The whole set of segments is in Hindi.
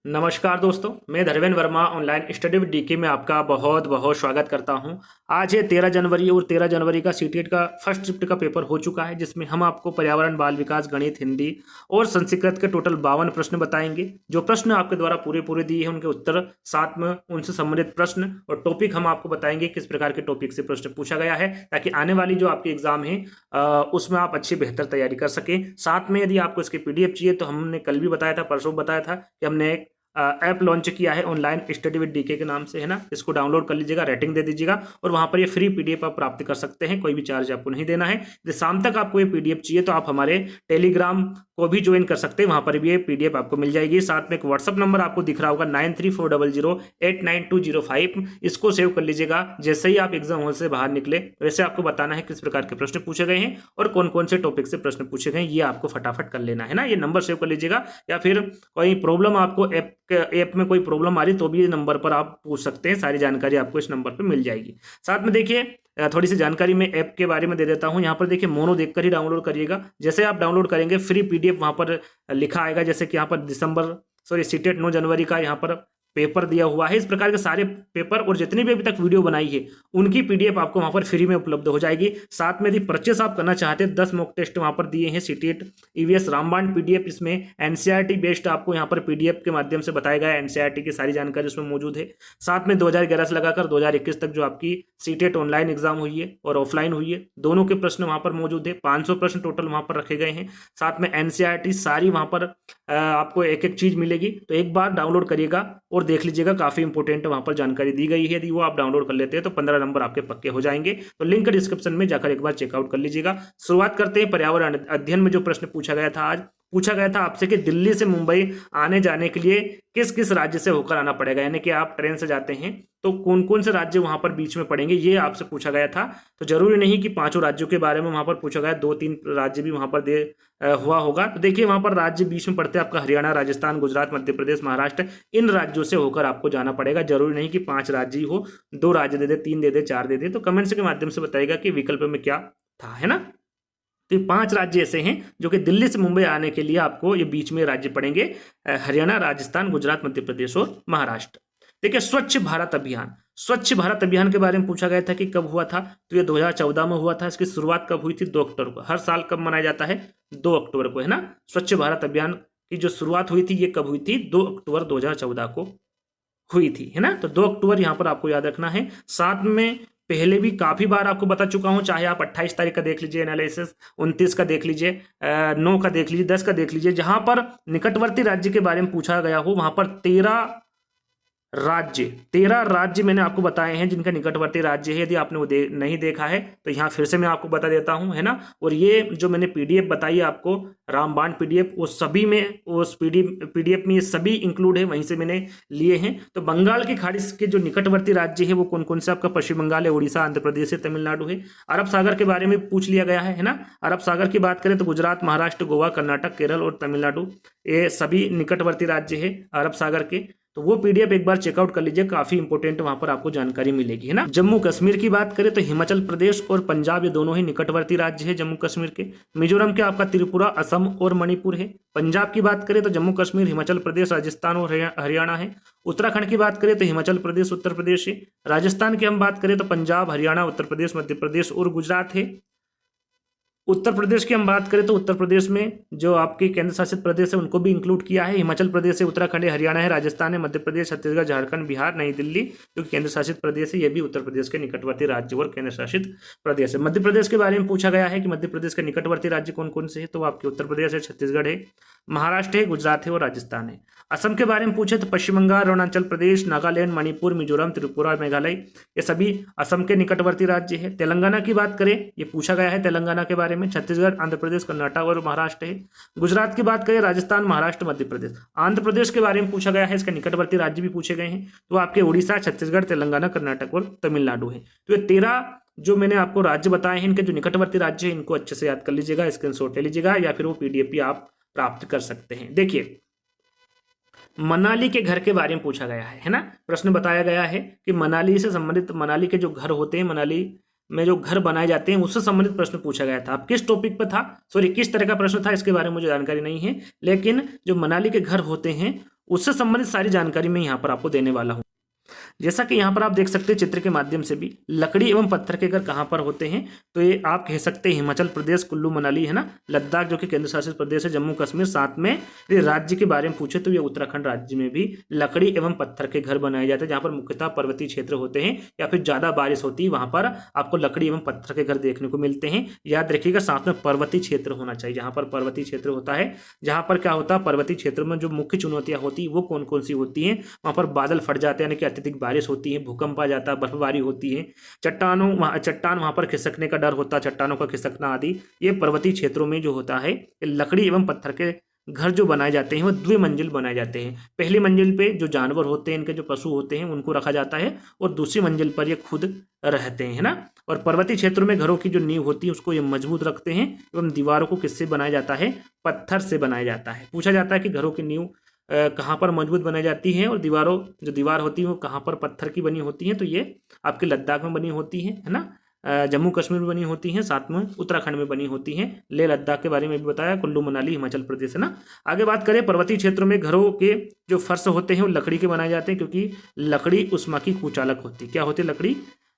नमस्कार दोस्तों, मैं Dharmendra Verma online study with DK में आपका बहुत बहुत स्वागत करता हूं। आज है 13 जनवरी और 13 जनवरी का सीटेट का फर्स्ट शिफ्ट का पेपर हो चुका है, जिसमें हम आपको पर्यावरण, बाल विकास, गणित, हिंदी और संस्कृत के टोटल 52 प्रश्न बताएंगे। जो प्रश्न आपके द्वारा पूरे दिए हैं उनके उत्तर, साथ में उनसे संबंधित प्रश्न और टॉपिक हम आपको बताएंगे किस प्रकार के टॉपिक से प्रश्न पूछा गया है, ताकि आने वाली जो आपकी एग्जाम है उसमें आप अच्छी बेहतर तैयारी कर सकें। साथ में यदि आपको इसके PDF चाहिए तो हमने कल भी बताया था, परसों बताया था कि हमने एक ऐप लॉन्च किया है ऑनलाइन स्टडी विद डीके के नाम से, है ना। इसको डाउनलोड कर लीजिएगा, रेटिंग दे दीजिएगा और वहां पर ये फ्री PDF आप प्राप्त कर सकते हैं। कोई भी चार्ज आपको नहीं देना है। यदि शाम तक आपको ये PDF चाहिए तो आप हमारे टेलीग्राम को भी ज्वाइन कर सकते हैं, वहां पर भी ये PDF आपको मिल जाएगी। साथ में एक व्हाट्सअप नंबर आपको दिख रहा होगा 9340089205, इसको सेव कर लीजिएगा। जैसे ही आप एग्जाम हॉल से बाहर निकले वैसे आपको बताना है किस प्रकार के प्रश्न पूछे गए हैं और कौन कौन से टॉपिक से प्रश्न पूछे गए हैं, ये आपको फटाफट कर लेना है ना। ये नंबर सेव कर लीजिएगा, या फिर कोई प्रॉब्लम आपको ऐप में कोई प्रॉब्लम आ रही तो भी ये नंबर पर आप पूछ सकते हैं। सारी जानकारी आपको इस नंबर पर मिल जाएगी। साथ में देखिए थोड़ी सी जानकारी मैं ऐप के बारे में दे देता हूं। यहाँ पर देखिए मोनो देखकर ही डाउनलोड करिएगा। जैसे आप डाउनलोड करेंगे फ्री PDF वहां पर लिखा आएगा, जैसे कि यहाँ पर सीटेट 9 जनवरी का यहाँ पर पेपर दिया हुआ है। इस प्रकार के सारे पेपर और जितनी भी अभी तक वीडियो बनाई है उनकी PDF आपको वहां पर फ्री में उपलब्ध हो जाएगी। साथ में यदि परचेस आप करना चाहते हैं 10 मॉक टेस्ट वहां पर दिए हैं सीटेट EVS रामबाण PDF। इसमें NCERT बेस्ड आपको यहाँ पर PDF के माध्यम से बताया गया है। NCERT की सारी जानकारी उसमें मौजूद है। साथ में 2011 से लगाकर 2021 तक जो आपकी सीटेट ऑनलाइन एग्जाम हुई है और ऑफलाइन हुई है, दोनों के प्रश्न वहां पर मौजूद है। 500 प्रश्न टोटल वहां पर रखे गए हैं। साथ में NCERT सारी वहां पर आपको एक एक चीज मिलेगी। तो एक बार डाउनलोड करिएगा और देख लीजिएगा, काफी इंपोर्टेंट वहां पर जानकारी दी गई है। यदि वो आप डाउनलोड कर लेते हैं तो 15 नंबर आपके पक्के हो जाएंगे। तो लिंक डिस्क्रिप्शन में जाकर एक बार चेकआउट कर लीजिएगा। शुरुआत करते हैं पर्यावरण अध्ययन में। जो प्रश्न पूछा गया था, आज पूछा गया था आपसे कि दिल्ली से मुंबई आने जाने के लिए किस किस राज्य से होकर आना पड़ेगा, यानी कि आप ट्रेन से जाते हैं तो कौन कौन से राज्य वहां पर बीच में पड़ेंगे, ये आपसे पूछा गया था। तो जरूरी नहीं कि 5 राज्यों के बारे में वहां पर पूछा गया, 2-3 राज्य भी वहां पर हुआ होगा। तो देखिए वहां पर राज्य बीच में पड़ते हैं आपका हरियाणा, राजस्थान, गुजरात, मध्य प्रदेश, महाराष्ट्र। इन राज्यों से होकर आपको जाना पड़ेगा। जरूरी नहीं कि 5 राज्य ही हो, 2 राज्य दे दे, 3 दे दे, 4 दे दे। तो कमेंट्स के माध्यम से बताएगा कि विकल्प में क्या था, है ना। तो ये 5 राज्य ऐसे हैं जो कि दिल्ली से मुंबई आने के लिए आपको ये बीच में राज्य पड़ेंगे, हरियाणा, राजस्थान, गुजरात, मध्य प्रदेश और महाराष्ट्र। देखिए स्वच्छ भारत अभियान, स्वच्छ भारत अभियान के बारे में पूछा गया था कि कब हुआ था। तो ये 2014 में हुआ था। इसकी शुरुआत कब हुई थी? 2 अक्टूबर को। हर साल कब मनाया जाता है? 2 अक्टूबर को, है ना। स्वच्छ भारत अभियान की जो शुरुआत हुई थी ये कब हुई थी? 2 अक्टूबर 2014 को हुई थी, है ना। तो 2 अक्टूबर यहाँ पर आपको याद रखना है। साथ में पहले भी काफी बार आपको बता चुका हूं, चाहे आप 28 तारीख का देख लीजिए एनालिसिस, 29 का देख लीजिए, 9 का देख लीजिए, 10 का देख लीजिए। जहां पर निकटवर्ती राज्य के बारे में पूछा गया हो वहां पर 13 राज्य मैंने आपको बताए हैं जिनका निकटवर्ती राज्य है। यदि आपने वो नहीं देखा है तो यहाँ फिर से मैं आपको बता देता हूँ, है ना। और ये जो मैंने PDF बताई है आपको, रामबाण PDF, वो सभी में, उस PDF में ये सभी इंक्लूड है, वहीं से मैंने लिए हैं। तो बंगाल की खाड़ी के जो निकटवर्ती राज्य है वो कौन कौन से? आपका पश्चिम बंगाल है, उड़ीसा, आंध्र प्रदेश है, तमिलनाडु है। अरब सागर के बारे में पूछ लिया गया है ना। अरब सागर की बात करें तो गुजरात, महाराष्ट्र, गोवा, कर्नाटक, केरल और तमिलनाडु, ये सभी निकटवर्ती राज्य है अरब सागर के। तो वो PDF एक बार चेकआउट कर लीजिए, काफी इंपोर्टेंट वहां पर आपको जानकारी मिलेगी, है ना। जम्मू कश्मीर की बात करें तो हिमाचल प्रदेश और पंजाब ये दोनों ही निकटवर्ती राज्य है जम्मू कश्मीर के। मिजोरम के आपका त्रिपुरा, असम और मणिपुर है। पंजाब की बात करें तो जम्मू कश्मीर, हिमाचल प्रदेश, राजस्थान और हरियाणा है। उत्तराखंड की बात करें तो हिमाचल प्रदेश, उत्तर प्रदेश है। राजस्थान की हम बात करें तो पंजाब, हरियाणा, उत्तर प्रदेश, मध्य प्रदेश और गुजरात है। उत्तर प्रदेश की हम बात करें तो उत्तर प्रदेश में जो आपके केंद्र शासित प्रदेश है उनको भी इंक्लूड किया है। हिमाचल प्रदेश है, उत्तराखंड है, हरियाणा है, राजस्थान है, मध्य प्रदेश, छत्तीसगढ़, झारखंड, बिहार, नई दिल्ली जो केंद्र शासित प्रदेश है, ये भी उत्तर प्रदेश के निकटवर्ती राज्य और केंद्र शासित प्रदेश है। मध्य प्रदेश के बारे में पूछा गया है कि मध्य प्रदेश के निकटवर्ती राज्य कौन कौन से है, तो आपके उत्तर प्रदेश है, छत्तीसगढ़ है, महाराष्ट्र है, गुजरात है और राजस्थान है। असम के बारे में पूछे तो पश्चिम बंगाल, अरुणाचल प्रदेश, नागालैंड, मणिपुर, मिजोरम, त्रिपुरा, मेघालय, ये सभी असम के निकटवर्ती राज्य है। तेलंगाना की बात करें, ये पूछा गया है तेलंगाना के बारे में, छत्तीसगढ़, आंध्र प्रदेश, कर्नाटक और महाराष्ट्र है। गुजरात की बात करें, राजस्थान, महाराष्ट्र, मध्य प्रदेश। आंध्र प्रदेश के बारे में पूछा गया है, इसके निकटवर्ती राज्य भी पूछे गए हैं, तो आपके उड़ीसा, छत्तीसगढ़, तेलंगाना, कर्नाटक और तमिलनाडु है। तो ये 13 जो मैंने आपको राज्य बताए हैं, इनके जो निकटवर्ती राज्य है इनको अच्छे से याद कर लीजिएगा, स्क्रीनशॉट ले लीजिएगा, या फिर वो PDF भी आप प्राप्त कर सकते हैं। देखिए मनाली के घर के बारे में पूछा गया है ना। प्रश्न बताया गया है कि मनाली से संबंधित, मनाली के जो घर होते हैं, मनाली में जो घर बनाए जाते हैं उससे संबंधित प्रश्न पूछा गया था। अब किस टॉपिक पे था, किस तरह का प्रश्न था, इसके बारे में मुझे जानकारी नहीं है। लेकिन जो मनाली के घर होते हैं उससे संबंधित सारी जानकारी मैं यहाँ पर आपको देने वाला हूँ। जैसा कि यहाँ पर आप देख सकते हैं चित्र के माध्यम से भी, लकड़ी एवं पत्थर के घर कहाँ पर होते हैं, तो ये आप कह सकते हैं हिमाचल प्रदेश, कुल्लू मनाली है ना, लद्दाख जो कि केंद्र शासित प्रदेश है, जम्मू कश्मीर, साथ में यदि राज्य के बारे में पूछे तो ये उत्तराखंड राज्य में भी लकड़ी एवं पत्थर के घर बनाए जाते हैं, जहाँ पर मुख्यतः पर्वतीय क्षेत्र होते हैं या फिर ज़्यादा बारिश होती है, वहाँ पर आपको लकड़ी एवं पत्थर के घर देखने को मिलते हैं। याद रखिएगा साथ में पर्वतीय क्षेत्र होना चाहिए, जहाँ पर पर्वतीय क्षेत्र होता है, जहाँ पर क्या होता है पर्वतीय क्षेत्र में जो मुख्य चुनौतियाँ होती है वो कौन कौन सी होती हैं, वहाँ पर बादल फट जाते हैं यानी कि अत्यधिक बारिश होती है, भूकंप आ जाता है, बर्फबारी होती है, चट्टान वहां पर खिसकने का डर होता है, चट्टानों का खिसकना आदि। ये पर्वतीय क्षेत्रों में जो होता है लकड़ी एवं पत्थर के घर जो बनाए जाते हैं वो द्विमंजिल बनाए जाते हैं। पहली मंजिल पे जो जानवर होते हैं, इनके जो पशु होते हैं उनको रखा जाता है, और दूसरी मंजिल पर ये खुद रहते हैं, है ना। और पर्वतीय क्षेत्रों में घरों की जो नींव होती है उसको ये मजबूत रखते हैं, एवं दीवारों को किससे बनाया जाता है, पत्थर से बनाया जाता है। पूछा जाता है कि घरों की नींव कहाँ पर मजबूत बनाई जाती है, और जो दीवार होती है वो कहाँ पर पत्थर की बनी होती है, तो ये आपके लद्दाख में बनी होती है ना, जम्मू कश्मीर में बनी होती हैं, साथ में उत्तराखंड में बनी होती हैं, लेह लद्दाख के बारे में भी बताया, कुल्लू मनाली हिमाचल प्रदेश है ना। आगे बात करें पर्वतीय क्षेत्रों में घरों के जो फर्श होते हैं वो लकड़ी के बनाए जाते हैं, क्योंकि लकड़ी उष्मा की कुचालक होती है। क्या होती है, लकड़ी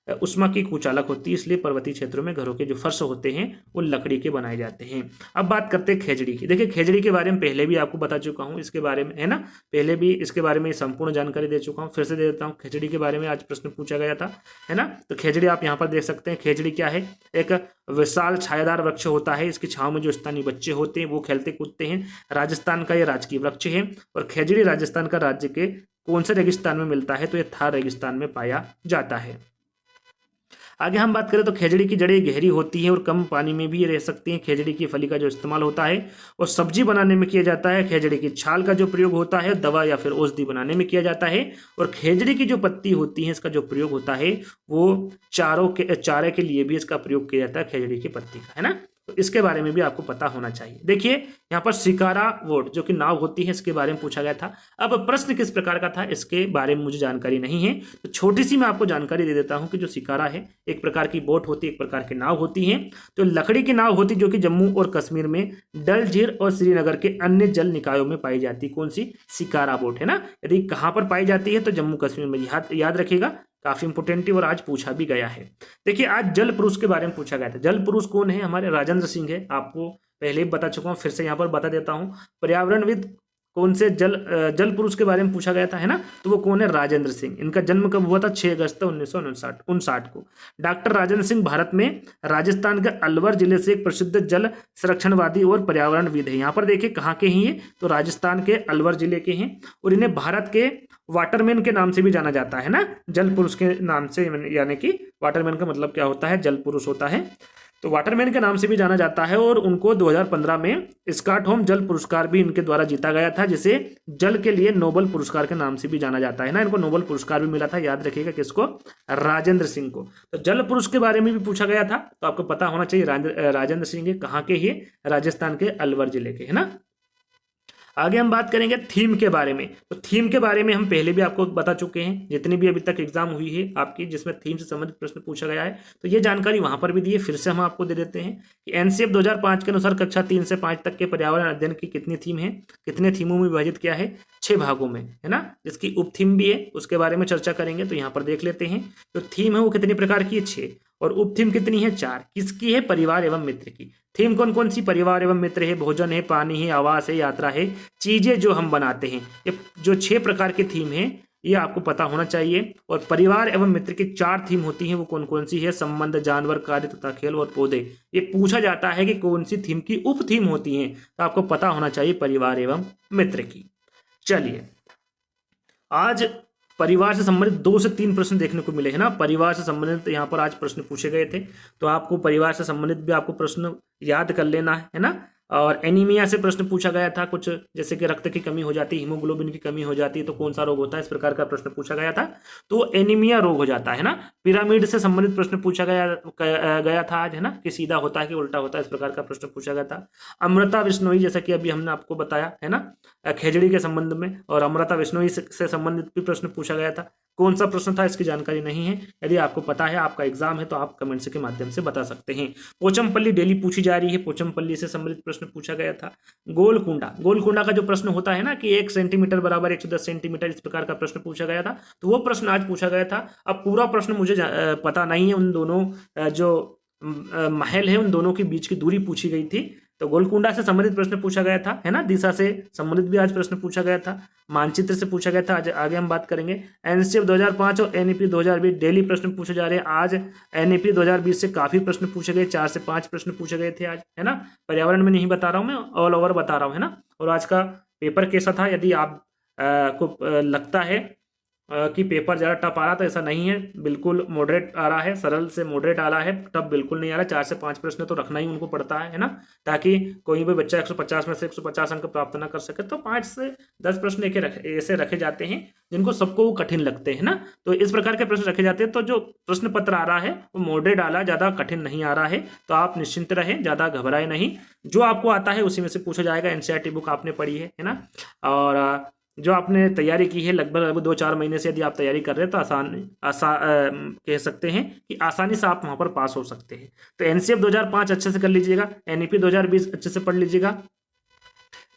उष्मा की कुचालक होती है, इसलिए पर्वतीय क्षेत्रों में घरों के जो फर्श होते हैं वो लकड़ी के बनाए जाते हैं। अब बात करते हैं खेजड़ी की। देखिए खेजड़ी के बारे में पहले भी आपको बता चुका हूँ, इसके बारे में है ना, पहले भी इसके बारे में संपूर्ण जानकारी दे चुका हूँ, फिर से दे देता हूँ। खेजड़ी के बारे में आज प्रश्न पूछा गया था, है ना। तो खेजड़ी आप यहाँ पर देख सकते हैं। खेजड़ी क्या है, एक विशाल छायादार वृक्ष होता है, इसकी छांव में जो स्थानीय बच्चे होते हैं वो खेलते कूदते हैं। राजस्थान का ये राजकीय वृक्ष है, और खेजड़ी राजस्थान का राज्य के कौन से रेगिस्तान में मिलता है, तो ये थार रेगिस्तान में पाया जाता है। आगे हम बात करें तो खेजड़ी की जड़ें गहरी होती हैं और कम पानी में भी रह सकती हैं। खेजड़ी की फली का जो इस्तेमाल होता है और सब्जी बनाने में किया जाता है। खेजड़ी की छाल का जो प्रयोग होता है दवा या फिर औषधि बनाने में किया जाता है। और खेजड़ी की जो पत्ती होती है इसका जो प्रयोग होता है वो चारे के लिए भी इसका प्रयोग किया जाता है, खेजड़ी की पत्ती का, है ना। तो इसके बारे में भी आपको पता होना चाहिए। देखिए यहाँ पर शिकारा वोट जो कि नाव होती है इसके बारे में पूछा गया था। अब प्रश्न किस प्रकार का था इसके बारे में मुझे जानकारी नहीं है, तो छोटी सी मैं आपको जानकारी दे देता हूँ कि जो शिकारा है एक प्रकार की बोट होती है, एक प्रकार की नाव होती है। तो लकड़ी की नाव होती है जो कि जम्मू और कश्मीर में डल झील और श्रीनगर के अन्य जल निकायों में पाई जाती है। कौन सी, शिकारा बोट, है ना। यदि कहाँ पर पाई जाती है तो जम्मू कश्मीर में, याद रखिएगा, काफी इंपोर्टेंट है और आज पूछा भी गया है। देखिए आज जल पुरुष के बारे में पूछा गया था। जल पुरुष कौन है, हमारे राजेंद्र सिंह है। आपको पहले ही बता चुका हूँ, फिर से यहाँ पर बता देता हूँ। पर्यावरणविद कौन से जल पुरुष के बारे में पूछा गया था, है ना। तो वो कौन है, राजेंद्र सिंह। इनका जन्म कब हुआ था, 6 अगस्त 1959 को। डॉक्टर राजेंद्र सिंह भारत में राजस्थान के अलवर जिले से एक प्रसिद्ध जल संरक्षणवादी और पर्यावरणविद है। यहाँ पर देखिए कहाँ के हैं ये, तो राजस्थान के अलवर जिले के हैं। और इन्हें भारत के वाटरमैन के नाम से भी जाना जाता है ना, जल पुरुष के नाम से, यानी कि वाटरमैन का मतलब क्या होता है, जल पुरुष होता है। तो वाटरमैन के नाम से भी जाना जाता है। और उनको 2015 में स्कॉटहोम जल पुरस्कार भी इनके द्वारा जीता गया था, जिसे जल के लिए नोबेल पुरस्कार के नाम से भी जाना जाता है ना। इनको नोबेल पुरस्कार भी मिला था, याद रखिएगा, किसको, राजेंद्र सिंह को। तो जल पुरुष के बारे में भी पूछा गया था, तो आपको पता होना चाहिए राजेंद्र सिंह के कहाँ के, ये राजस्थान के अलवर जिले के, है ना। आगे हम बात करेंगे थीम के बारे में। तो थीम के बारे में हम पहले भी आपको बता चुके हैं, जितनी भी अभी तक एग्जाम हुई है आपकी जिसमें थीम से संबंधित प्रश्न पूछा गया है, तो ये जानकारी वहां पर भी दी है। फिर से हम आपको दे देते हैं कि एनसीएफ 2005 के अनुसार कक्षा 3 से 5 तक के पर्यावरण अध्ययन की कितनी थीम है, कितने थीमों में विभाजित किया है, 6 भागों में, है ना। जिसकी उप थीम भी है, उसके बारे में चर्चा करेंगे। तो यहाँ पर देख लेते हैं, तो थीम है वो कितनी प्रकार की है, 6, और उप थीम कितनी है, 4। किसकी है, परिवार एवं मित्र की। थीम कौन कौन सी, परिवार एवं मित्र है, भोजन है, पानी है, आवास है, यात्रा है, चीजें जो हम बनाते हैं। ये जो 6 प्रकार की थीम है ये आपको पता होना चाहिए। और परिवार एवं मित्र की 4 थीम होती हैं, वो कौन कौन सी है, संबंध, जानवर, कार्य तथा खेल और पौधे। ये पूछा जाता है कि कौन सी थीम की उप थीम होती है, तो आपको पता होना चाहिए परिवार एवं मित्र की। चलिए आज परिवार से संबंधित 2 से 3 प्रश्न देखने को मिले, है ना। परिवार से संबंधित यहाँ पर आज प्रश्न पूछे गए थे, तो आपको परिवार से संबंधित भी आपको प्रश्न याद कर लेना है ना। और एनीमिया से प्रश्न पूछा गया था कुछ, जैसे कि रक्त की कमी हो जाती है, हीमोग्लोबिन की कमी हो जाती है, तो कौन सा रोग होता है, इस प्रकार का प्रश्न पूछा गया था, तो एनीमिया रोग हो जाता है ना। पिरामिड से संबंधित प्रश्न पूछा गया था आज, है ना, कि सीधा होता है कि उल्टा होता है, इस प्रकार का प्रश्न पूछा गया था। अमृता बिश्नोई, जैसा कि अभी हमने आपको बताया, है ना, खेजड़ी के संबंध में और अमृता विश्नोई से संबंधित भी प्रश्न पूछा गया था। कौन सा प्रश्न था इसकी जानकारी नहीं है। यदि आपको पता है, आपका एग्जाम है, तो आप कमेंट्स के माध्यम से बता सकते हैं। पोचमपल्ली डेली पूछी जा रही है, पोचमपल्ली से संबंधित प्रश्न पूछा गया था। गोलकुंडा का जो प्रश्न होता है ना कि 1 सेंटीमीटर बराबर 110 सेंटीमीटर, इस प्रकार का प्रश्न पूछा गया था, तो वो प्रश्न आज पूछा गया था। अब पूरा प्रश्न मुझे पता नहीं है, उन दोनों जो महल है उन दोनों के बीच की दूरी पूछी गई थी। तो गोलकुंडा से संबंधित प्रश्न पूछा गया था, है ना। दिशा से संबंधित भी आज प्रश्न पूछा गया था। मानचित्र से पूछा गया था। आज आगे हम बात करेंगे। एनसीएफ 2005 और एनईपी 2020 डेली प्रश्न पूछे जा रहे हैं। आज एनईपी 2020 से काफी प्रश्न पूछे गए, 4 से 5 प्रश्न पूछे गए थे आज, है ना। पर्यावरण में नहीं बता रहा हूँ मैं, ऑल ओवर बता रहा हूँ, है ना। और आज का पेपर कैसा था, यदि आप को लगता है कि पेपर ज़्यादा टफ आ रहा, तो ऐसा नहीं है, बिल्कुल मॉडरेट आ रहा है, सरल से मॉडरेट आ रहा है, टफ बिल्कुल नहीं आ रहा। 4 से 5 प्रश्न तो रखना ही उनको पड़ता है ना, ताकि कोई भी बच्चा 150 में से 150 अंक प्राप्त ना कर सके। तो 5 से 10 प्रश्न ऐसे रखे जाते हैं जिनको सबको वो कठिन लगते हैं ना। तो इस प्रकार के प्रश्न रखे जाते हैं। तो जो प्रश्न पत्र आ रहा है वो मॉडरेट आ रहा है, ज़्यादा कठिन नहीं आ रहा है। तो आप निश्चिंत रहें, ज़्यादा घबराए नहीं। जो आपको आता है उसी में से पूछा जाएगा। एनसीईआरटी बुक आपने पढ़ी है ना, और जो आपने तैयारी की है लगभग 2-4 महीने से, यदि आप तैयारी कर रहे हैं तो कह सकते हैं कि आसानी से आप वहाँ पर पास हो सकते हैं। तो एनसीएफ 2005 अच्छे से कर लीजिएगा, एनईपी 2020 अच्छे से पढ़ लीजिएगा।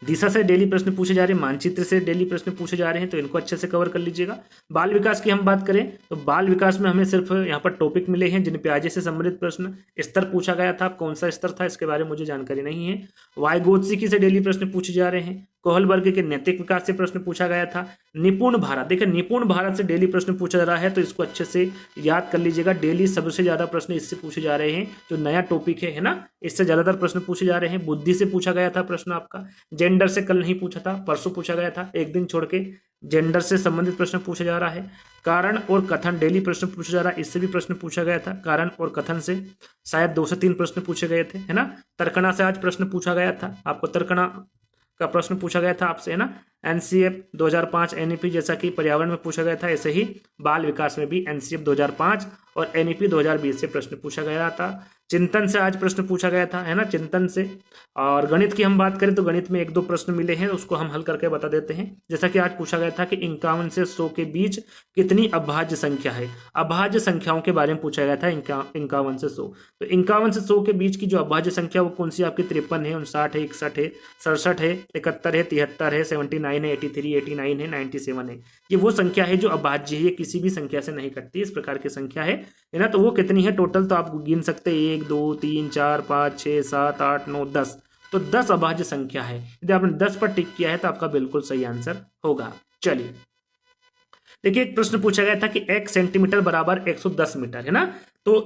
दिशा से डेली प्रश्न पूछे जा रहे हैं, मानचित्र से डेली प्रश्न पूछे जा रहे हैं, तो इनको अच्छे से कवर कर लीजिएगा। बाल विकास की हम बात करें तो बाल विकास में हमें सिर्फ यहाँ पर टॉपिक मिले हैं जिन पे आज से संबंधित प्रश्न। स्तर पूछा गया था, कौन सा स्तर था इसके बारे में मुझे जानकारी नहीं है। वाइगोत्स्की से डेली प्रश्न पूछे जा रहे हैं। कोहलबर्ग के नैतिक विकास से प्रश्न पूछा गया था। निपुण भारत, देखिए निपुण भारत से डेली प्रश्न पूछा जा रहा है, तो इसको अच्छे से याद कर लीजिएगा। डेली सबसे ज्यादा प्रश्न इससे पूछे जा रहे हैं, जो नया टॉपिक है ना, इससे ज्यादातर प्रश्न पूछे जा रहे हैं। बुद्धि से पूछा गया था प्रश्न आपका। जेंडर से कल नहीं पूछा था, परसों पूछा गया था, एक दिन छोड़ के जेंडर से संबंधित प्रश्न पूछा जा रहा है। कारण और कथन डेली प्रश्न पूछा जा रहा है, इससे भी प्रश्न पूछा गया था। कारण और कथन से शायद 2 से 3 प्रश्न पूछे गए थे, है ना। तर्कणा से आज प्रश्न पूछा गया था, आपको तर्कणा का प्रश्न पूछा गया था आपसे, है ना। एनसीएफ 2005 एनईपी जैसा कि पर्यावरण में पूछा गया था, ऐसे ही बाल विकास में भी एनसीएफ 2005 और एनईपी 2020 से प्रश्न पूछा गया था। चिंतन से आज प्रश्न पूछा गया था, है ना, चिंतन से। और गणित की हम बात करें तो गणित में 1-2 प्रश्न मिले हैं, उसको हम हल करके बता देते हैं। जैसा कि आज पूछा गया था कि 51 से 100 के बीच कितनी अभाज्य संख्या है। अभाज्य संख्याओं के बारे में पूछा गया था, 51 से 100। तो 51 से 100 के बीच की जो अभाज्य संख्या वो कौन सी आपकी 53 है, 59 है, 61 है, 67 है, 71 है, 73 है, 79 है, 83, 89 है, 97 है। ये वो संख्या है जो अभाज्य है, ये किसी भी संख्या से नहीं कटती, इस प्रकार की संख्या है ना। तो वो कितनी है टोटल, तो आप गिन सकते हैं 1, 2, 3, 4, 5, 6, 7, 8, 9, 10। तो 10 अभाज्य संख्या है। यदि आपने 10 पर टिक किया है तो आपका बिल्कुल सही आंसर होगा। चलिए देखिए, एक प्रश्न पूछा गया था कि 1 सेंटीमीटर बराबर 110 मीटर, है ना। तो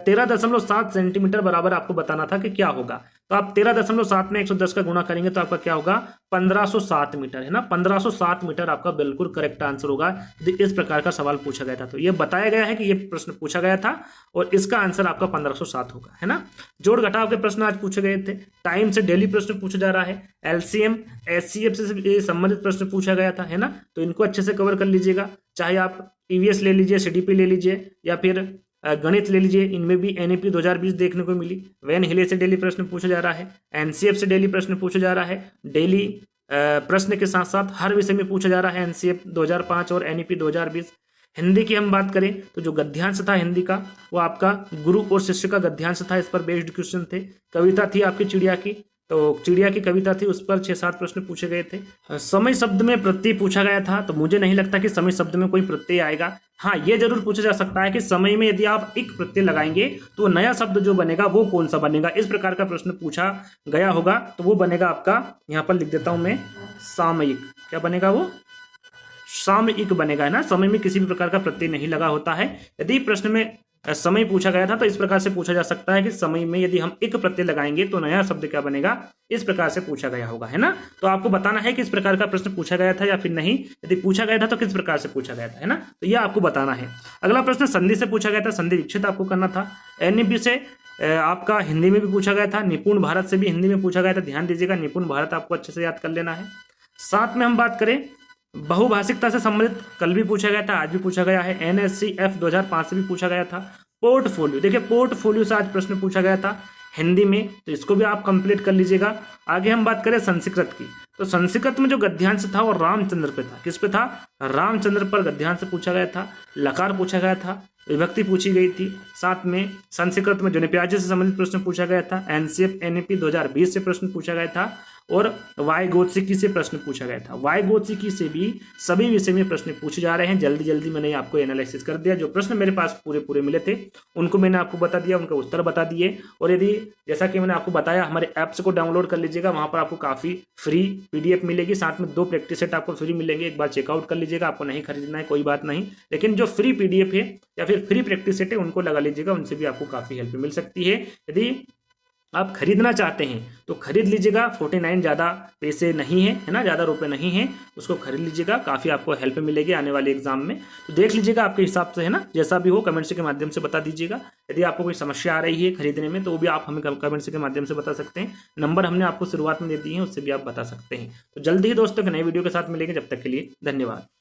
13.7 सेंटीमीटर बराबर आपको बताना था कि क्या होगा। तो आप 13.7 में 110 का गुणा करेंगे तो आपका क्या होगा, 1507 मीटर, है ना। 1507 मीटर आपका बिल्कुल करेक्ट आंसर होगा। इस प्रकार का सवाल पूछा गया था, तो ये बताया गया है कि ये प्रश्न पूछा गया था और इसका आंसर आपका 1507 होगा, है ना। जोड़ घटाव के प्रश्न आज पूछे गए थे। टाइम से डेली प्रश्न पूछा जा रहा है। एलसीएम एचसीएफ से संबंधित प्रश्न पूछा गया था, है ना। तो इनको अच्छे से कवर कर लीजिएगा। चाहे आप ईवीएस ले लीजिए, सीडीपी ले लीजिए, या फिर गणित ले लीजिए, इनमें भी एनईपी 2020 देखने को मिली। वैन हिले से डेली प्रश्न पूछा जा रहा है। एनसीएफ से डेली प्रश्न पूछा जा रहा है। डेली प्रश्न के साथ साथ हर विषय में पूछा जा रहा है एनसीएफ 2005 और एनईपी 2020। हिंदी की हम बात करें तो जो गद्यांश था हिंदी का, वो आपका गुरु और शिष्य का गद्यांश था, इस पर बेस्ड क्वेश्चन थे। कविता थी आपकी चिड़िया की, तो चिड़िया की कविता थी, उस पर 6-7 प्रश्न पूछे गए थे। समय शब्द में प्रत्यय पूछा गया था, तो मुझे नहीं लगता कि समय शब्द में कोई प्रत्यय आएगा। हाँ, ये जरूर पूछा जा सकता है कि समय में यदि आप एक प्रत्यय लगाएंगे तो नया शब्द जो बनेगा वो कौन सा बनेगा, इस प्रकार का प्रश्न पूछा गया होगा। तो वो बनेगा आपका, यहाँ पर लिख देता हूं मैं, सामयिक। क्या बनेगा वो, सामयिक बनेगा, है ना। समय में किसी भी प्रकार का प्रत्यय नहीं लगा होता है। यदि प्रश्न में समय पूछा गया था तो इस प्रकार से पूछा जा सकता है कि समय में यदि हम एक प्रत्यय लगाएंगे तो नया शब्द क्या बनेगा, इस प्रकार से पूछा गया होगा, है ना। तो आपको बताना है कि इस प्रकार का प्रश्न पूछा गया था या फिर नहीं। यदि पूछा गया था तो किस प्रकार से पूछा गया था, है ना। तो यह आपको बताना है। अगला प्रश्न संधि से पूछा गया था, संधि विच्छेद आपको करना था। एनईपी से आपका हिंदी में भी पूछा गया था। निपुण भारत से भी हिंदी में पूछा गया था। ध्यान दीजिएगा, निपुण भारत आपको अच्छे से याद कर लेना है। साथ में हम बात करें बहुभाषिकता से संबंधित, कल भी पूछा गया था, आज भी पूछा गया है। एनएससीएफ 2005 से भी पूछा गया था। पोर्टफोलियो, देखिए पोर्टफोलियो से आज प्रश्न पूछा गया था हिंदी में, तो इसको भी आप कंप्लीट कर लीजिएगा। आगे हम बात करें संस्कृत की, तो संस्कृत में जो गद्यांश था वो रामचंद्र पे था। किस पे था? रामचंद्र पर गद्यांश पूछा गया था, लकार पूछा गया था, विभक्ति पूछी गई थी, साथ में संस्कृत में जनिप्याजी से संबंधित प्रश्न पूछा गया था, एनसीएफ एनईपी 2020 से प्रश्न पूछा गया था, और वायगोत्सिकी से प्रश्न पूछा गया था। वायगोत्सिकी से भी सभी विषय में प्रश्न पूछे जा रहे हैं। जल्दी जल्दी मैंने आपको एनालिसिस कर दिया। जो प्रश्न मेरे पास पूरे मिले थे उनको मैंने आपको बता दिया, उनका उत्तर बता दिए। और यदि जैसा कि मैंने आपको बताया, हमारे ऐप्स को डाउनलोड कर लीजिएगा, वहाँ पर आपको काफ़ी फ्री PDF मिलेगी, साथ में 2 प्रैक्टिस सेट आपको फ्री मिलेंगे। एक बार चेकआउट कर लीजिएगा, आपको नहीं खरीदना है कोई बात नहीं, लेकिन जो फ्री PDF है या फिर फ्री प्रैक्टिस सेट है उनको लगा लीजिएगा, उनसे भी आपको काफ़ी हेल्प मिल सकती है। यदि आप खरीदना चाहते हैं तो खरीद लीजिएगा, 49 ज़्यादा पैसे नहीं है ना, ज़्यादा रुपए नहीं है, उसको खरीद लीजिएगा, काफ़ी आपको हेल्प मिलेगी आने वाले एग्जाम में। तो देख लीजिएगा आपके हिसाब से, है ना, जैसा भी हो कमेंट्स के माध्यम से बता दीजिएगा। यदि आपको कोई समस्या आ रही है खरीदने में तो वो भी आप हमें कमेंट्स के माध्यम से बता सकते हैं। नंबर हमने आपको शुरुआत में दे दिए हैं, उससे भी आप बता सकते हैं। तो जल्दी ही दोस्तों नई वीडियो के साथ मिलेंगे, जब तक के लिए धन्यवाद।